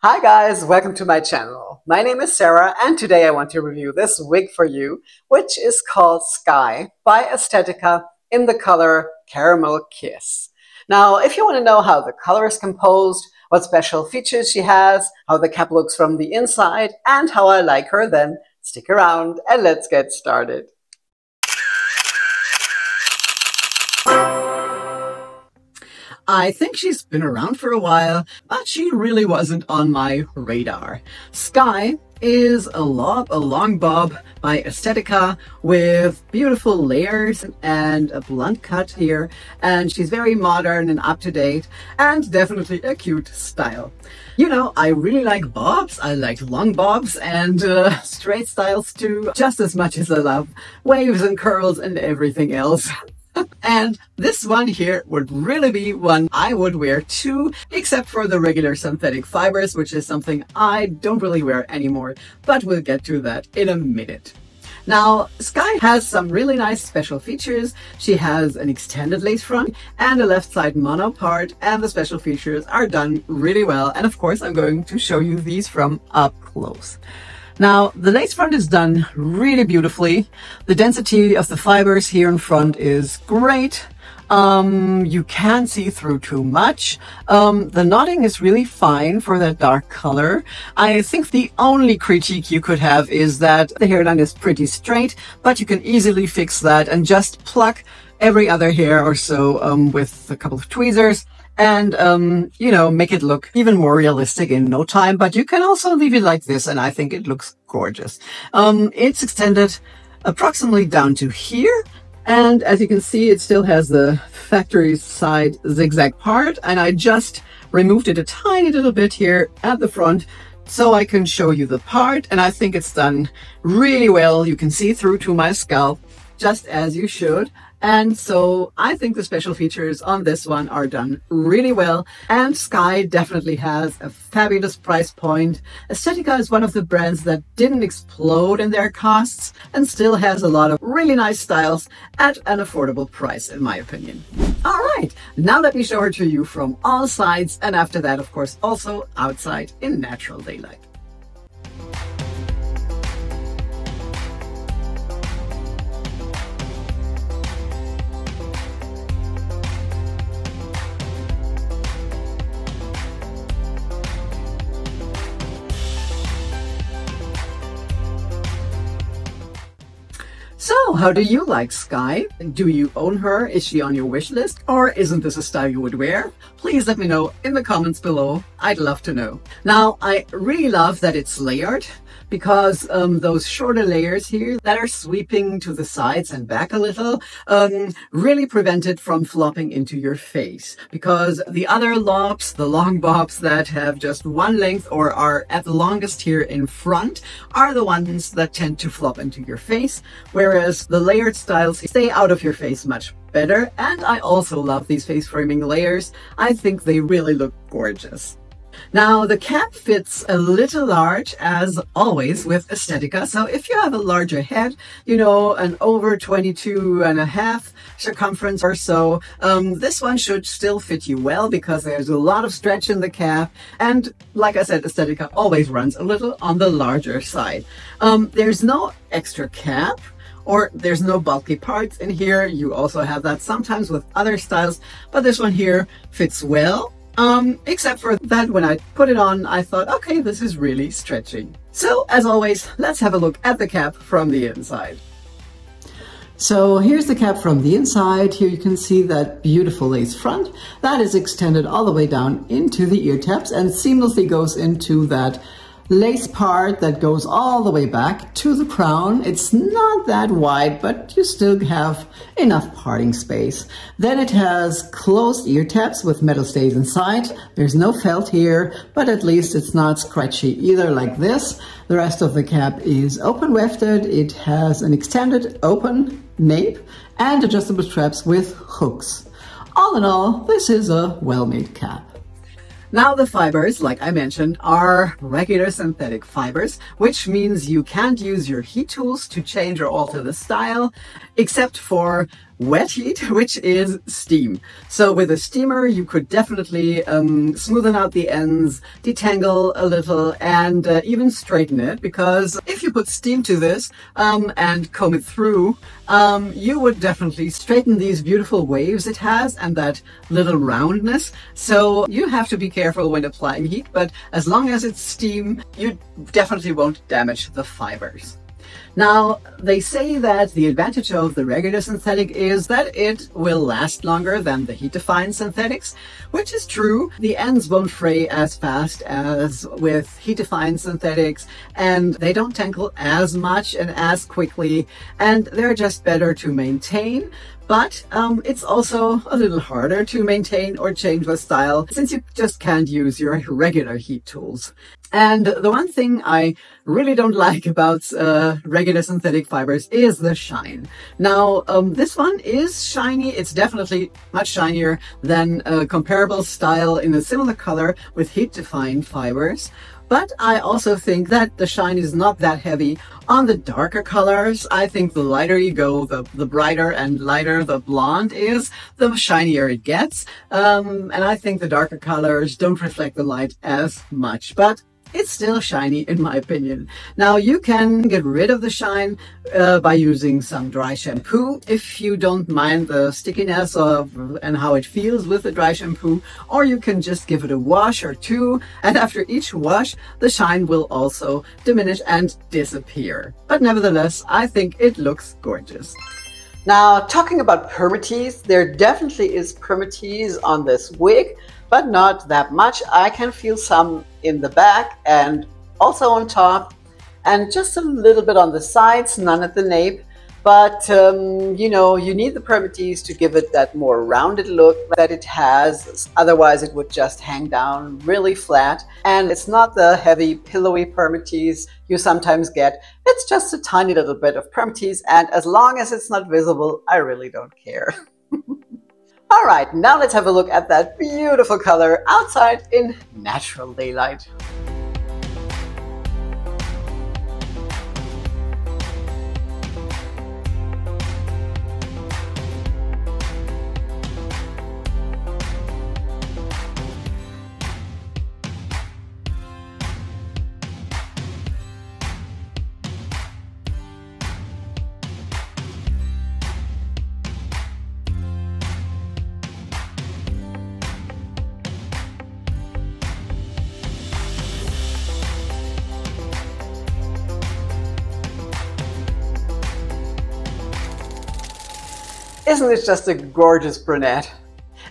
Hi guys, welcome to my channel. My name is Sarah and today I want to review this wig for you, which is called Sky by Estetica in the color Caramel Kiss. Now, if you want to know how the color is composed, what special features she has, how the cap looks from the inside, and how I like her, then stick around and let's get started. I think she's been around for a while, but she really wasn't on my radar. Sky is a long bob by Estetica with beautiful layers and a blunt cut here, and she's very modern and up-to-date and definitely a cute style. You know, I really like bobs. I like long bobs and straight styles too, just as much as I love waves and curls and everything else. And this one here would really be one I would wear too, except for the regular synthetic fibers, which is something I don't really wear anymore, but we'll get to that in a minute. Now, Sky has some really nice special features. She has an extended lace front and a left side mono part, and the special features are done really well. And of course, I'm going to show you these from up close. Now, the lace front is done really beautifully. The density of the fibers here in front is great. You can't see through too much. The knotting is really fine for that dark color. I think the only critique you could have is that the hairline is pretty straight, but you can easily fix that and just pluck every other hair or so with a couple of tweezers. And, you know, make it look even more realistic in no time. But you can also leave it like this, and I think it looks gorgeous. It's extended approximately down to here. And as you can see, it still has the factory side zigzag part. And I just removed it a tiny little bit here at the front so I can show you the part. And I think it's done really well. You can see through to my scalp, just as you should. And so I think the special features on this one are done really well. And Sky definitely has a fabulous price point. Estetica is one of the brands that didn't explode in their costs and still has a lot of really nice styles at an affordable price, in my opinion. All right, now let me show her to you from all sides. And after that, of course, also outside in natural daylight. So, how do you like Sky? Do you own her? Is she on your wish list? Or isn't this a style you would wear? Please let me know in the comments below. I'd love to know. Now, I really love that it's layered because those shorter layers here that are sweeping to the sides and back a little really prevent it from flopping into your face. Because the other lobs, the long bobs that have just one length or are at the longest here in front, are the ones that tend to flop into your face, whereas the layered styles stay out of your face much better. And I also love these face framing layers. I think they really look gorgeous. Now, the cap fits a little large, as always with Estetica. So if you have a larger head, you know, an over 22.5 circumference or so, this one should still fit you well because there's a lot of stretch in the cap. And like I said, Estetica always runs a little on the larger side. There's no extra cap, or there's no bulky parts in here. You also have that sometimes with other styles, but this one here fits well. Except for that when I put it on, I thought, okay, this is really stretching. So as always, let's have a look at the cap from the inside. So here's the cap from the inside. Here you can see that beautiful lace front that is extended all the way down into the ear tabs and seamlessly goes into that lace part that goes all the way back to the crown. It's not that wide, but you still have enough parting space. Then it has closed ear tabs with metal stays inside. There's no felt here, but at least it's not scratchy either like this. The rest of the cap is open wefted. It has an extended open nape and adjustable straps with hooks. All in all, this is a well-made cap. Now the fibers, like I mentioned, are regular synthetic fibers, which means you can't use your heat tools to change or alter the style, except for wet heat, which is steam. So with a steamer, you could definitely smoothen out the ends, detangle a little, and even straighten it, because if you put steam to this and comb it through, you would definitely straighten these beautiful waves it has and that little roundness. So you have to be careful when applying heat, but as long as it's steam, you definitely won't damage the fibers. Now, they say that the advantage of the regular synthetic is that it will last longer than the heat-defying synthetics, which is true. The ends won't fray as fast as with heat-defying synthetics, and they don't tangle as much and as quickly, and they're just better to maintain. But it's also a little harder to maintain or change with style, since you just can't use your regular heat tools. And the one thing I really don't like about regular synthetic fibers is the shine. Now, this one is shiny. It's definitely much shinier than a comparable style in a similar color with heat-defying fibers. But I also think that the shine is not that heavy on the darker colors. I think the lighter you go, the brighter and lighter the blonde is, the shinier it gets. And I think the darker colors don't reflect the light as much, but it's still shiny in my opinion. Now, you can get rid of the shine by using some dry shampoo if you don't mind the stickiness and how it feels with the dry shampoo, or you can just give it a wash or two, and after each wash the shine will also diminish and disappear. But nevertheless, I think it looks gorgeous. Now, talking about permatease, there definitely is permatease on this wig, but not that much. I can feel some in the back and also on top, and just a little bit on the sides, none at the nape. But, you know, you need the permatease to give it that more rounded look that it has. Otherwise, it would just hang down really flat. And it's not the heavy, pillowy permatease you sometimes get. It's just a tiny little bit of permatease. And as long as it's not visible, I really don't care. All right, now let's have a look at that beautiful color outside in natural daylight. Isn't it just a gorgeous brunette?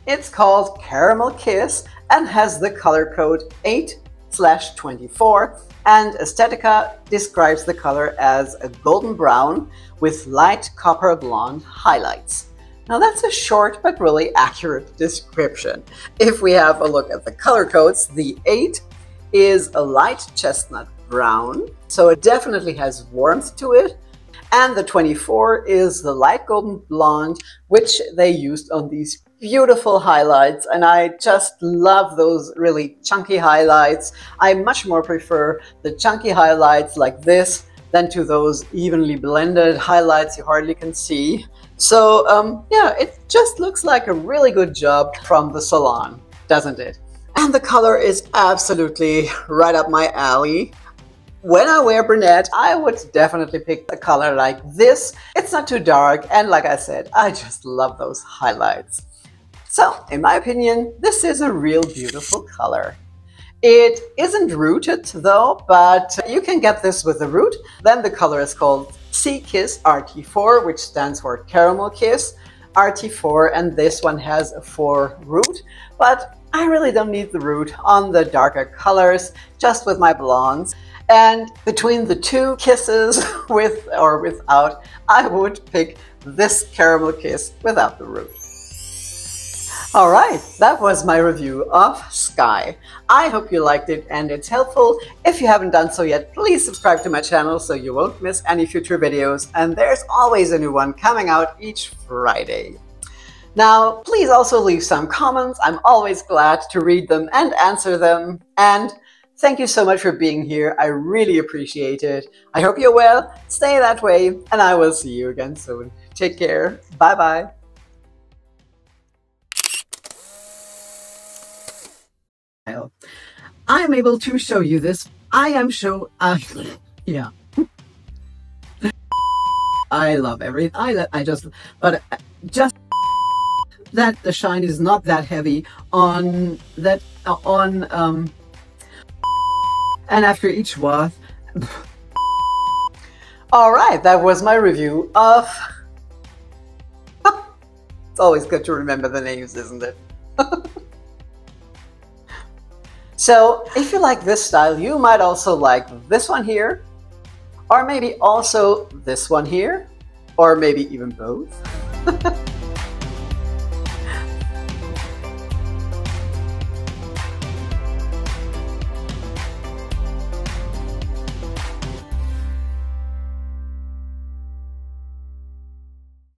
It's called Caramel Kiss and has the color code 8/24, and Estetica describes the color as a golden brown with light copper blonde highlights. Now that's a short but really accurate description. If we have a look at the color codes, the 8 is a light chestnut brown, so it definitely has warmth to it. And the 24 is the light golden blonde, which they used on these beautiful highlights. And I just love those really chunky highlights. I much more prefer the chunky highlights like this than to those evenly blended highlights you hardly can see. So yeah, it just looks like a really good job from the salon, doesn't it? And the color is absolutely right up my alley. When I wear brunette, I would definitely pick a color like this. It's not too dark, and like I said, I just love those highlights. So, in my opinion, this is a real beautiful color. It isn't rooted though, but you can get this with a root. Then the color is called Sea Kiss RT4, which stands for Caramel Kiss RT4, and this one has a 4 root. But I really don't need the root on the darker colors, just with my blondes. And between the two kisses, with or without, I would pick this Caramel Kiss without the root. All right, that was my review of Sky. I hope you liked it and it's helpful. If you haven't done so yet, please subscribe to my channel so you won't miss any future videos. And there's always a new one coming out each Friday. Now, please also leave some comments. I'm always glad to read them and answer them. And thank you so much for being here. I really appreciate it. I hope you're well, stay that way, and I will see you again soon. Take care. Bye-bye. I am able to show you this. Yeah. I love everything. But just that the shine is not that heavy on that, and after each wash. Alright, that was my review of... It's always good to remember the names, isn't it? So, if you like this style, you might also like this one here, or maybe also this one here, or maybe even both.